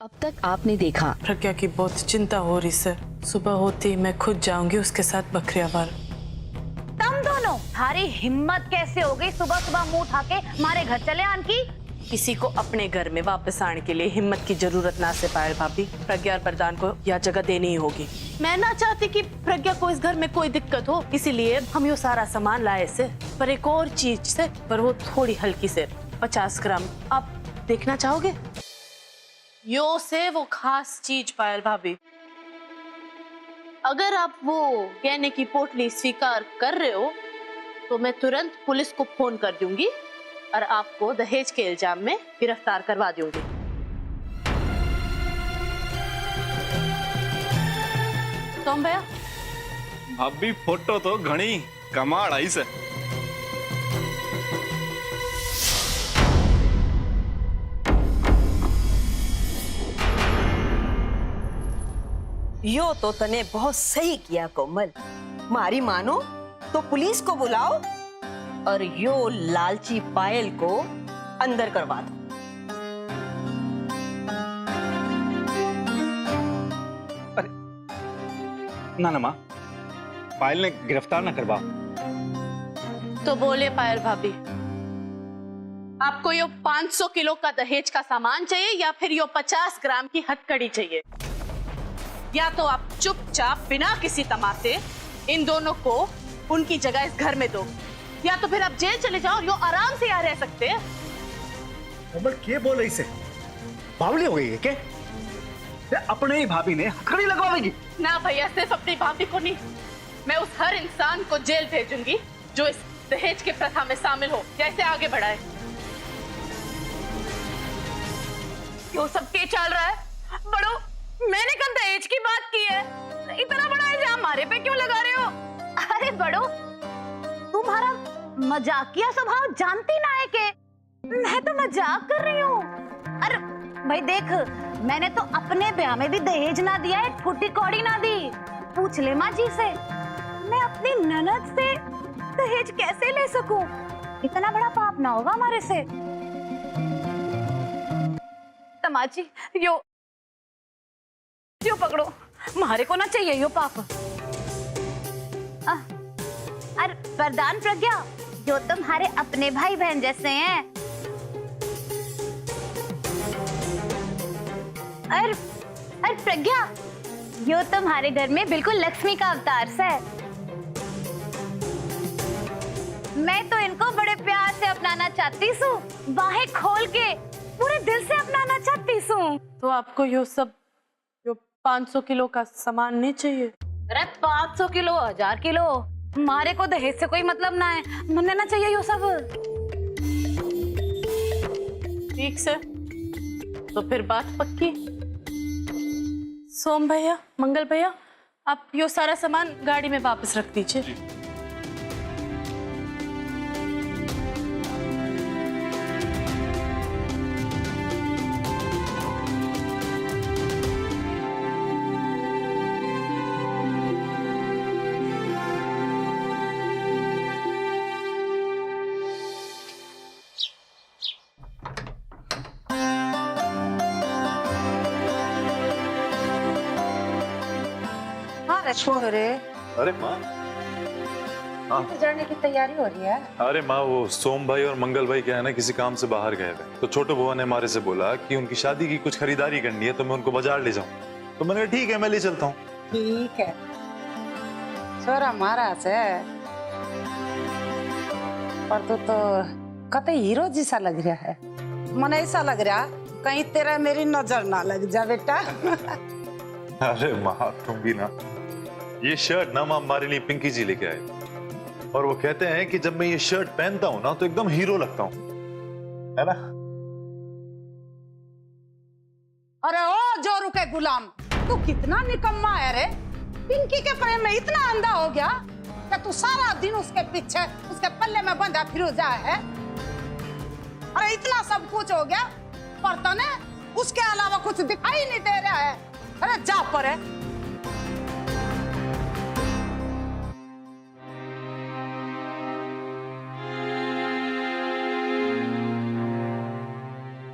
अब तक आपने देखा। प्रज्ञा की बहुत चिंता हो रही सर। सुबह होते ही मैं खुद जाऊंगी उसके साथ बकरियां बार। तुम दोनों थारी हिम्मत कैसे हो गई सुबह सुबह मुंह उठा के हमारे घर चले आन की? किसी को अपने घर में वापस आने के लिए हिम्मत की जरूरत ना से पायल भाभी। प्रज्ञा और प्रदान को यह जगह देनी ही होगी। मैं ना चाहती कि प्रज्ञा को इस घर में कोई दिक्कत हो, इसीलिए हम ये सारा सामान लाए से। पर एक और चीज से, पर वो थोड़ी हल्की से 50 ग्राम। आप देखना चाहोगे? यो से वो खास चीज पायल भाभी। अगर आप वो गहने की पोटली स्वीकार कर रहे हो तो मैं तुरंत पुलिस को फोन कर दूंगी और आपको दहेज के इल्जाम में गिरफ्तार करवा दूंगी। तुम भैया भाभी फोटो तो घनी कमाल आई से। यो तो तने बहुत सही किया कोमल। मारी मानो तो पुलिस को बुलाओ और यो लालची पायल को अंदर करवा दो। अरे ना माँ, पायल ने गिरफ्तार ना करवा। तो बोले पायल भाभी, आपको यो 500 किलो का दहेज का सामान चाहिए या फिर यो 50 ग्राम की हथकड़ी चाहिए? या तो आप चुपचाप बिना किसी तमाशे इन दोनों को उनकी जगह इस घर में दो, या तो फिर आप जेल चले जाओ और यो आराम से यहाँ रह सकते हैं। कोमल क्या बोल रही से? बावली हो गई है क्या? अपने ही भाभी ने हथकड़ी लगवाएगी? ना भैया, सिर्फ अपनी भाभी को नहीं, मैं उस हर इंसान को जेल भेजूंगी जो इस दहेज के प्रथा में शामिल हो या इसे आगे बढ़ाए। क्यों सब क्या चल रहा है? बड़ो, मैंने कब दहेज की बात की है? इतना बड़ा इल्जाम हमारे पे क्यों लगा रहे हो? अरे बड़ो, तुम्हारा मजाकिया स्वभाव जानती ना है के मैं तो मजाक कर रही हूँ। अरे भाई देख, मैंने तो अपने ब्याह में भी दहेज ना दिया, एक फुटी कौड़ी ना दी। पूछ ले माँ जी से, मैं अपनी ननद से दहेज कैसे ले सकूं? इतना बड़ा पाप ना होगा हमारे से। तमाची यो पकड़ो, मारे को ना चाहिए यो पाप। अरे प्रदान प्रज्ञा, जो तुम्हारे अपने भाई बहन जैसे हैं। अरे प्रज्ञा, यो तुम्हारे घर में बिल्कुल लक्ष्मी का अवतार है। मैं तो इनको बड़े प्यार से अपनाना चाहती हूँ, बाहें खोल के पूरे दिल से अपनाना चाहती हूँ। तो आपको यो 500 किलो का सामान नहीं चाहिए? अरे 500 किलो 1000 किलो, हमारे को दहेज से कोई मतलब ना है, मुन्ने ना चाहिए यो सब। ठीक से, तो फिर बात पक्की। सोम भैया, मंगल भैया, आप यो सारा सामान गाड़ी में वापस रख दीजिए। छोरे, अरे माँ, जाने की तैयारी हो रही है। अरे माँ, वो सोम भाई और मंगल भाई क्या है ना, किसी काम से बाहर गए थे, तो छोटू बुआ ने हमारे से बोला कि उनकी शादी की कुछ खरीदारी करनी है, तो मैं उनको बाजार ले जाऊं। तो मैंने कहा ठीक है, मैं ले चलता हूँ। ठीक है, छोरा महाराज है, पर तू तो कतई हीरो जैसा लग रहा है। मन ऐसा लग रहा कहीं तेरा मेरी नजर ना लग जा बेटा। अरे माँ, तुम भी ना। ये शर्ट ना माँ हमारे लिए पिंकी जी लेके आए, और वो कहते हैं कि जब मैं ये शर्ट पहनता हूँ ना तो एकदम हीरो लगता हूँ, है ना? अरे ओ जोरू के गुलाम, तू कितना निकम्मा है रे। पिंकी के प्रेम में इतना अंधा हो गया कि तू सारा दिन उसके पीछे, उसके पल्ले में बंधा फिर जा है। अरे इतना सब कुछ हो गया, पर तने उसके अलावा कुछ दिखाई नहीं दे रहा है। अरे जा पर है।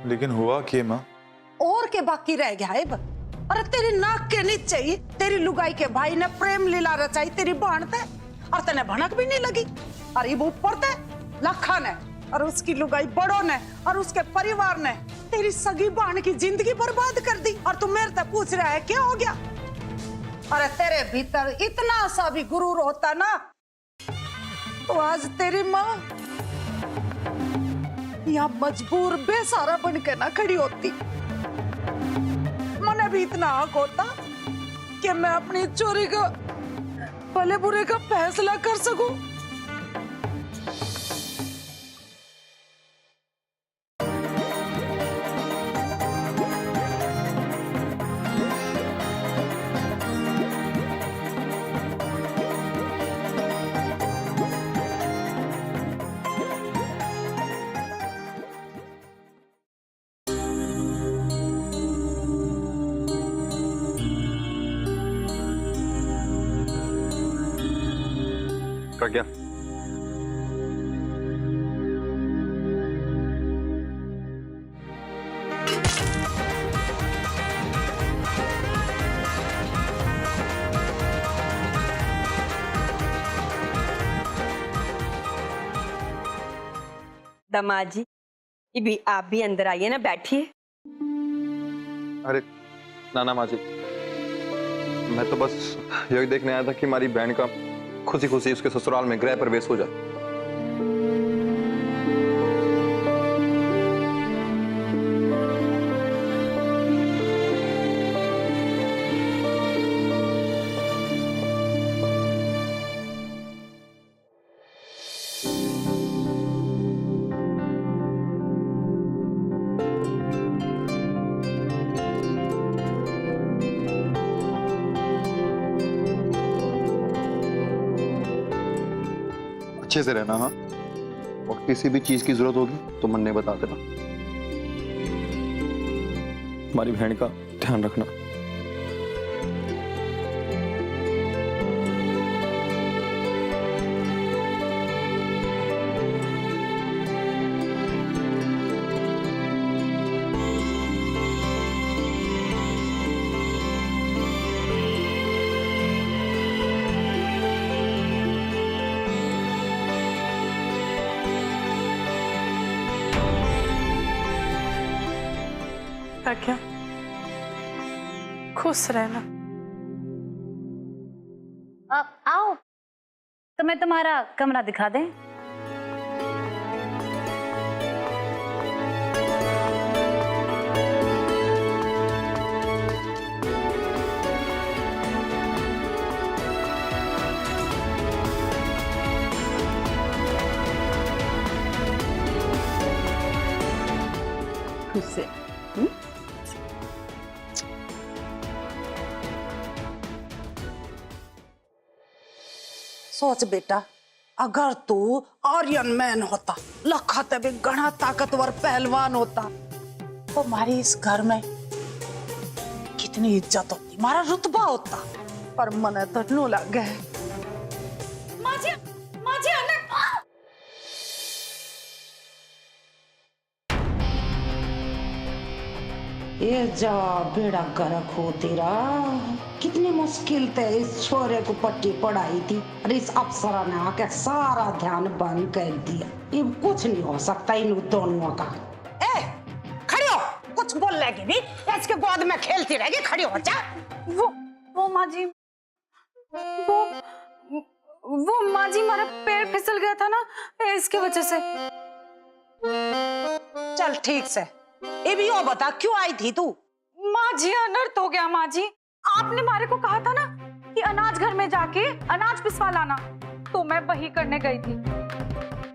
लेकिन हुआ क्या माँ? और के बाकी रह गया है अब। अरे तेरी नाक के नीचे ही तेरी लुगाई के भाई ने प्रेम लीला रचाई तेरी बहन ते, और तने भनक भी नहीं लगी। अरे वो ऊपर ते लखा ने और उसकी लुगाई बड़ों ने और उसके परिवार ने तेरी सगी बहन की जिंदगी बर्बाद कर दी, और तू मेरे से पूछ रहा है क्या हो गया। अरे तेरे भीतर इतना सा भी गुरूर होता ना तो आज तेरी माँ यहाँ मजबूर बेसहारा बन के ना खड़ी होती। मने भी इतना हक होता कि मैं अपनी चोरी का भले बुरे का फैसला कर सकूं। प्रज्ञा, दामाद जी, ये भी आप भी अंदर आइए ना, बैठिए। अरे नाना माँ जी, मैं तो बस यही देखने आया था कि हमारी बहन का खुशी खुशी उसके ससुराल में गृह प्रवेश हो जाए। अच्छे से रहना, हाँ, और किसी भी चीज की जरूरत होगी तो मन ने बता देना। हमारी बहन का ध्यान रखना। प्रज्ञा, खुश रहना। आओ तो मैं तुम्हारा कमरा दिखा दें। खुश से सोच बेटा, अगर तू आर्यन मैन होता, लखा ते भी घना ताकतवर पहलवान होता तो हमारी इस घर में कितनी इज्जत होती, हमारा रुतबा होता। पर मने तो नू लग गए। माजी, माजी ये जा बेड़ा गर्क हो तेरा। कितनी मुश्किल से इस छोरे को पट्टी पढ़ाई थी और इस अफसरा ने आके सारा ध्यान बंद कर दिया। ये कुछ नहीं हो सकता इन दोनों का। ए, खड़ी हो, कुछ बोल लेगी नहीं, इसके गोद में खेलती रहेगी, खड़ी हो जा। वो माँ जी, वो माँ जी, हमारा पैर फिसल गया था ना, इसके वजह से। चल ठीक से, ये भी वो बता क्यों आई थी तू? माँ जी, अनर्थ हो गया माँ जी। आपने मारे को कहा था ना कि अनाज घर में जाके अनाज पिसवा लाना, तो मैं वही करने गई थी।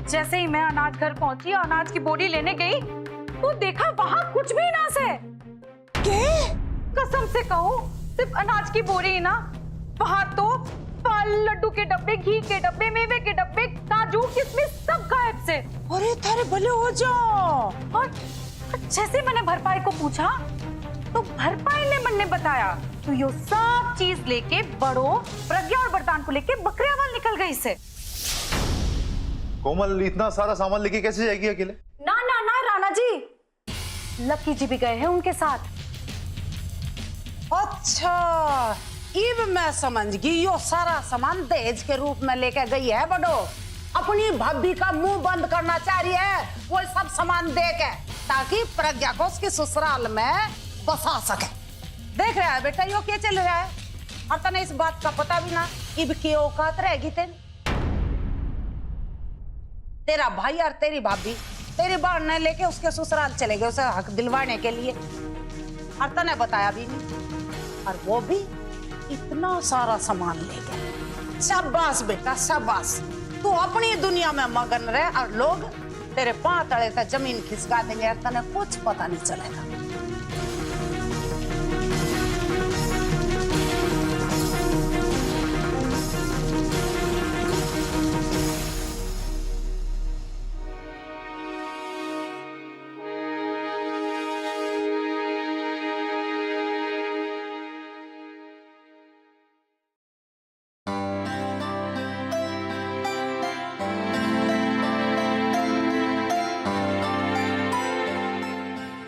जैसे ही मैं अनाज घर पहुंची, अनाज की बोरी लेने गई तो देखा वहां कुछ भी ना से। कसम से कहूं, सिर्फ अनाज की बोरी ना, वहां तो फल, लड्डू के डब्बे, घी के डब्बे, मेवे के डब्बे, काजू, किशमिश सब गायब से। अरे थारे भले हो जाओ। और जैसे मैंने भरपाई को पूछा तो भरपाई ने मन ने बताया तो यो सब चीज लेके बड़ों, प्रज्ञा और वरदान को लेके बकरियावाल निकल गई से। कोमल इतना सारा सामान लेके कैसे जाएगी अकेले? ना ना ना राणा जी, लकी जी भी गए हैं उनके साथ। अच्छा, इब मैं समझ गई, यो सारा सामान दहेज के रूप में लेके गई है बड़ो। अपनी भाभी का मुंह बंद करना चाह रही है वो सब सामान दे के, ताकि प्रज्ञा को उसके ससुराल में बसा सके। देख रहा है बेटा यो क्या चल रहा है, और तने इस बात का पता भी ना, इब की औकात रहेगी तेरा भाई और तेरी भाभी तेरी बहन ने लेके उसके ससुराल चले गए उसे हक दिलवाने के लिए, और तने बताया भी नहीं, और वो भी इतना सारा सामान ले गए। शाबाश बेटा शाबाश, तू अपनी दुनिया में मगन रहे और लोग तेरे पांव तले से जमीन खिसका देंगे और तने कुछ पता नहीं चलेगा।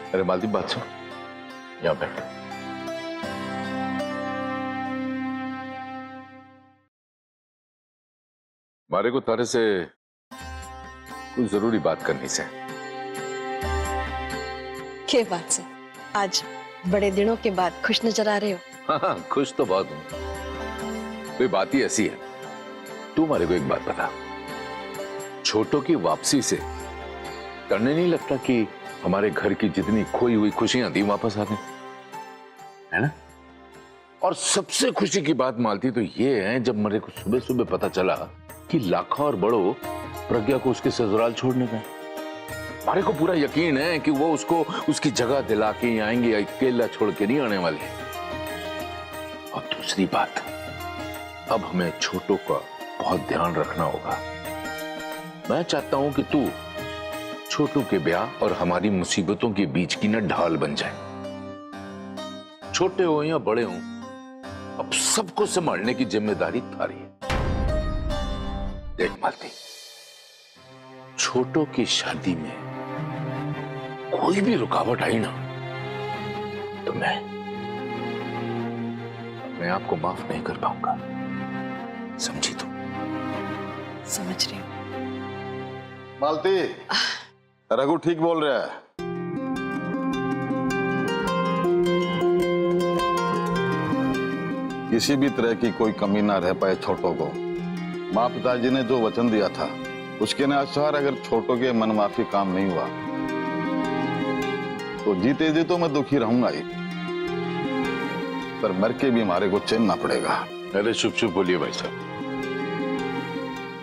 अरे मालती बात सुन, यहाँ बैठ। मारे को तारे से कुछ जरूरी बात करनी से। के बात से? आज बड़े दिनों के बाद खुश नजर आ रहे हो। हाँ, खुश तो बहुत हूं। कोई बात ही ऐसी है, तू मारे को एक बात बता, छोटों की वापसी से करने नहीं लगता कि हमारे घर की जितनी खोई हुई खुशियां थी वापस आ गई, है ना? और सबसे खुशी की बात मालती तो ये है, जब मेरे को सुबह सुबह पता चला कि लाखा और बड़ो प्रज्ञा को उसके ससुराल छोड़ने गए। हमारे को पूरा यकीन है कि वो उसको उसकी जगह दिला के आएंगे, अकेला छोड़ के नहीं आने वाले। और दूसरी बात, अब हमें छोटों का बहुत ध्यान रखना होगा। मैं चाहता हूं कि तू छोटू के ब्याह और हमारी मुसीबतों के बीच की न ढाल बन जाए। छोटे हो या बड़े हो, अब सबको संभालने की जिम्मेदारी थारी है। देख मालती, छोटों की शादी में कोई भी रुकावट आई ना, तो मैं अपने आप को माफ नहीं कर पाऊंगा, समझी तू? समझ रही हूँ। मालती, रघु ठीक बोल रहा है। किसी भी तरह की कोई कमी ना रह पाए छोटों को। माँ पिताजी ने जो वचन दिया था उसके अनुसार अगर छोटों के मनमाफी काम नहीं हुआ तो जीते जी तो मैं दुखी रहूंगा ही, पर मर के भी हमारे को चैनना पड़ेगा। अरे चुप चुप बोलिए भाई साहब,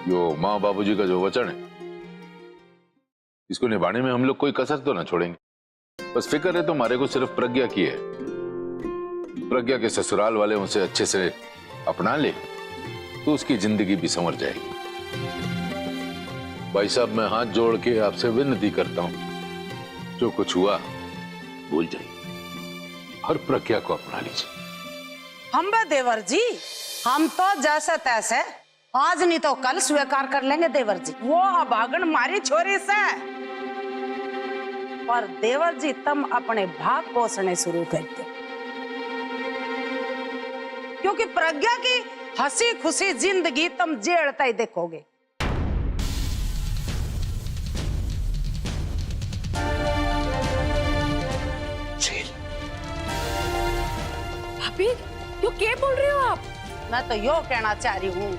यो माँ बाबूजी का जो वचन है इसको निभाने में हम लोग कोई कसर तो ना छोड़ेंगे। बस फिक्र है तो हमारे को सिर्फ प्रज्ञा की है। प्रज्ञा के ससुराल वाले उसे अच्छे से अपना ले तो उसकी जिंदगी भी संवर जाएगी। भाई साहब, मैं हाथ जोड़ के आपसे विनती करता हूं, जो कुछ हुआ भूल जाइए और प्रज्ञा को अपना लीजिए। हम बे देवर जी, हम तो जैसे तैसे आज नहीं तो कल स्वीकार कर लेंगे देवर जी, वो अभागन मारी छोरी से। पर देवर जी तुम अपने भाग पोसने शुरू कर दो, क्योंकि प्रज्ञा की हंसी खुशी जिंदगी तुम जेड़ता ही देखोगे। भाभी, यो क्या बोल रहे हो आप? मैं तो यो कहना चाह रही हूँ,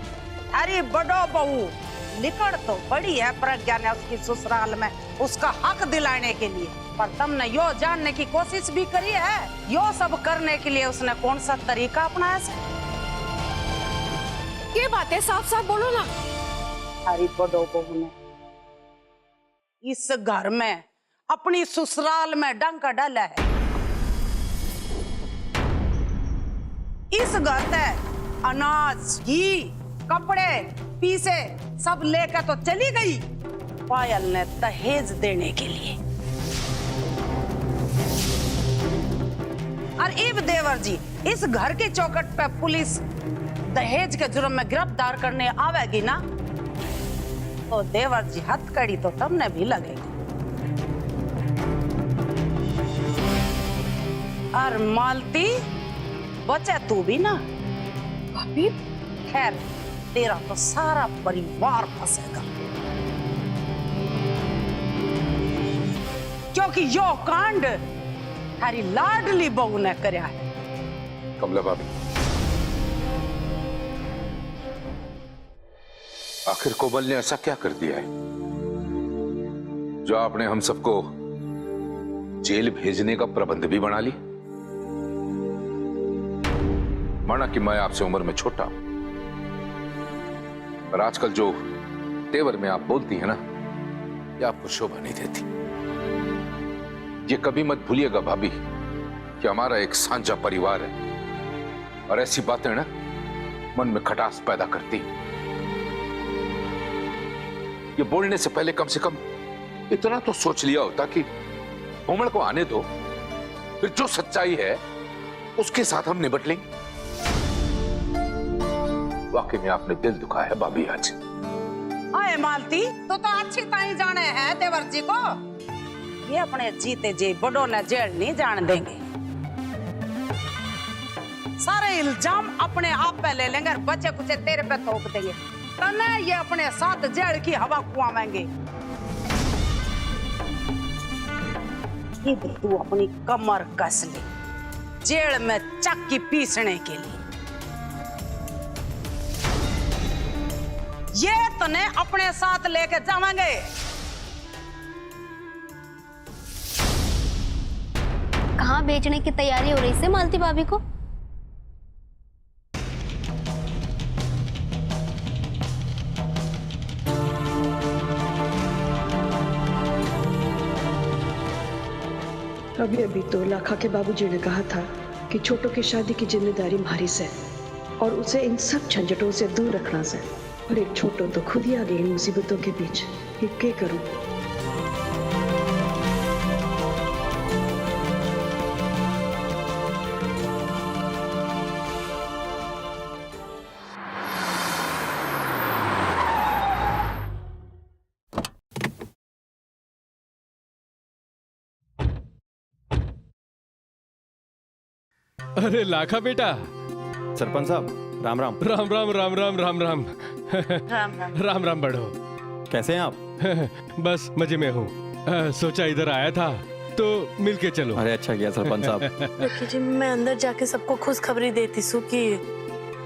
अरे बड़ो बहू निकल तो बड़ी है प्रज्ञा ने उसकी ससुराल में उसका हक दिलाने के लिए, पर तुमने यो जानने की कोशिश भी करी है यो सब करने के लिए उसने कौन सा तरीका अपनाया से? ये बात है, साफ साफ बोलो ना। अरे बड़ो बहू ने इस घर में अपनी ससुराल में डंका डाला है। इस घर से अनाज, घी, कपड़े, पीसे सब लेकर तो चली गई पायल ने दहेज देने के लिए। और इब देवर जी इस घर की चौखट पे पुलिस दहेज के जुर्म में गिरफ्तार करने आवेगी ना, तो देवर जी हथकड़ी तो तुमने भी लगेगी। और मालती बचे तू भी ना। भाभी खैर तेरा तो सारा परिवार फंसेगा, क्योंकि यो कांड थारी लाडली बहू ने करया है। कमला भाभी, आखिर कोमल ने ऐसा क्या कर दिया है जो आपने हम सबको जेल भेजने का प्रबंध भी बना लिया? माना कि मैं आपसे उम्र में छोटा हूं, पर आजकल जो तेवर में आप बोलती हैं ना, ये आपको शोभा नहीं देती। ये कभी मत भूलिएगा भाभी कि हमारा एक साझा परिवार है, और ऐसी बातें ना मन में खटास पैदा करती। ये बोलने से पहले कम से कम इतना तो सोच लिया होता कि कोमल को आने दो, फिर जो सच्चाई है उसके साथ हम निपट लेंगे। वाकई में आपने दिल दुखा है भाभी आज। आए मालती, तो अच्छी ताई जाने हैं देवर जी को। ये अपने जीते जी बड़ों ने जेल नहीं जान देंगे। सारे इल्जाम अपने आप पे ले लेंगे और बच्चे कुछ तेरे पे थोप देंगे। तने ये अपने साथ जेल की हवा खुआवेंगे। इधर तू अपनी कमर कस ले जेल में चक्की पीसने के लिए। ये तने अपने साथ लेके जाएंगे। कहाँ बेचने की तैयारी हो रही है मालती भाभी को? अभी अभी तो लाखा के बाबूजी ने कहा था कि छोटों की शादी की जिम्मेदारी हमारी से और उसे इन सब झंझटों से दूर रखना से, और एक छोटो तो खुद ही आ गई इन मुसीबतों के बीच। ये क्या करूं? अरे लाखा बेटा। सरपंच साहब राम राम। राम राम राम राम राम राम राम राम। राम राम बढ़ो। कैसे हैं आप? बस मजे में हूँ। सोचा इधर आया था तो मिलके चलो। अरे अच्छा किया सरपंच साहब। देखिए जी, मैं अंदर जाके सबको खुशखबरी देती सू कि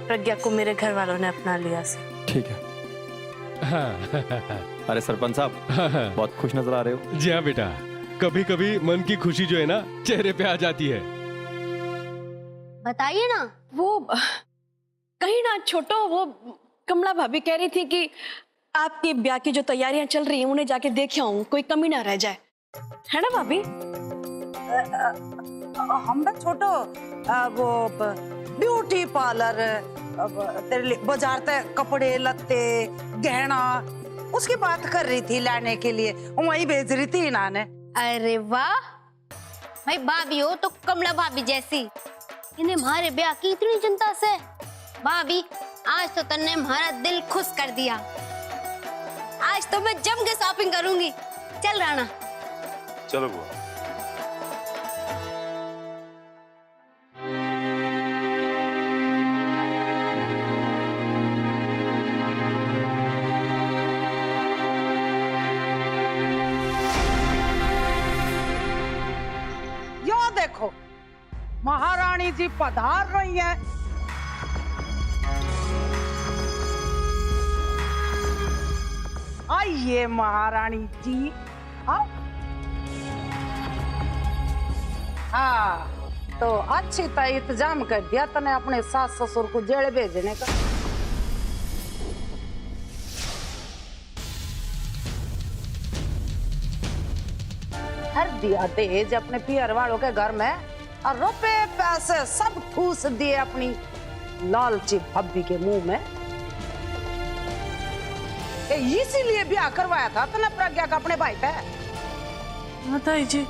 प्रज्ञा को मेरे घर वालों ने अपना लिया से। ठीक है। अरे सरपंच साहब बहुत खुश नजर आ रहे हो। जी हाँ बेटा, कभी कभी मन की खुशी जो है ना चेहरे पे आ जाती है। बताइए ना। वो कहीं ना छोटो, वो कमला भाभी कह रही थी कि आपकी ब्याह की जो तैयारियां चल रही हैं उन्हें जाके देख आऊं, कोई कमी ना रह जाए, है ना भाभी? हम बस छोटो वो ब्यूटी पार्लर, तेरे लिए बाजार से कपड़े लत्ते गहना उसकी बात कर रही थी लाने के लिए, वही भेज रही थी इन्होंने। अरे वाह भाई, भाभी हो तो कमला भाभी जैसी। इन्हें हमारे ब्याह की इतनी चिंता से। भाभी आज तो तन्ने हमारा दिल खुश कर दिया। आज तो मैं जम के शॉपिंग करूंगी। चल राणा। चलो बुआ। यो देखो महारानी जी पधार रही है। आइए महारानी जी, आओ। हाँ तो अच्छी तरह इंतजाम कर दिया तने अपने सास ससुर को जेल भेजने का। हर दिया दहेज अपने पियर वालों के घर में, और रुपए पैसे सब ठूस दिए अपनी लालची भाभी के मुंह में। इसीलिए ब्याह करवाया था तने प्रज्ञा का अपने भाई पे। बताइए जी,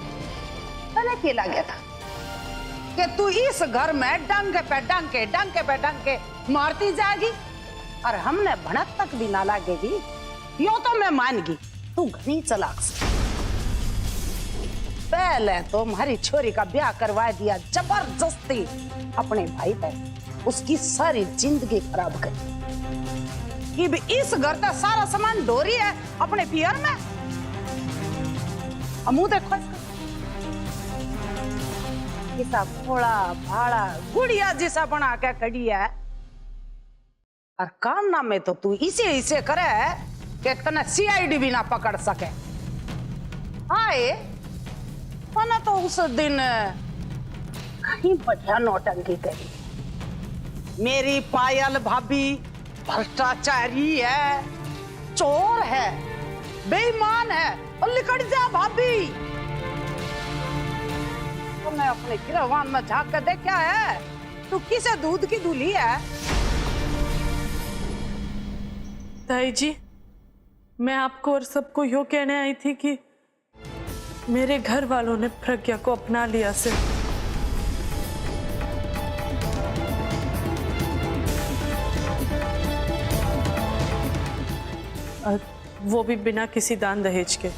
तने क्या लगा था कि तू इस घर में डंके पे डंके मारती जाएगी और हमने भनक तक भी ना लागेगी। यो तो मैं मान गई, तू घनी चालाक। पहले तो हमारी छोरी का ब्याह करवा दिया जबरदस्ती अपने भाई पे, उसकी सारी जिंदगी खराब कर। कि भी इस घर का सारा सामान डोरी है अपने पियर में। मुंह देखो इसका भोला भाड़ा गुड़िया जैसा बना के खड़ी है, और काम नाम में तो तू इसे करे कि तने CID भी ना पकड़ सके। आए मैंने तो उस दिन कहीं बढ़िया नौटंकी करी। मेरी पायल भाभी भ्रष्टाचारी है, चोर है, बेईमान है, और निकट जा भाभी। तो मैं अपने गिरवान में झांक कर देखा है तू किसे दूध की दूली है। ताई जी, मैं आपको और सबको यो कहने आई थी कि मेरे घर वालों ने प्रज्ञा को अपना लिया से। वो भी बिना किसी दान दहेज के।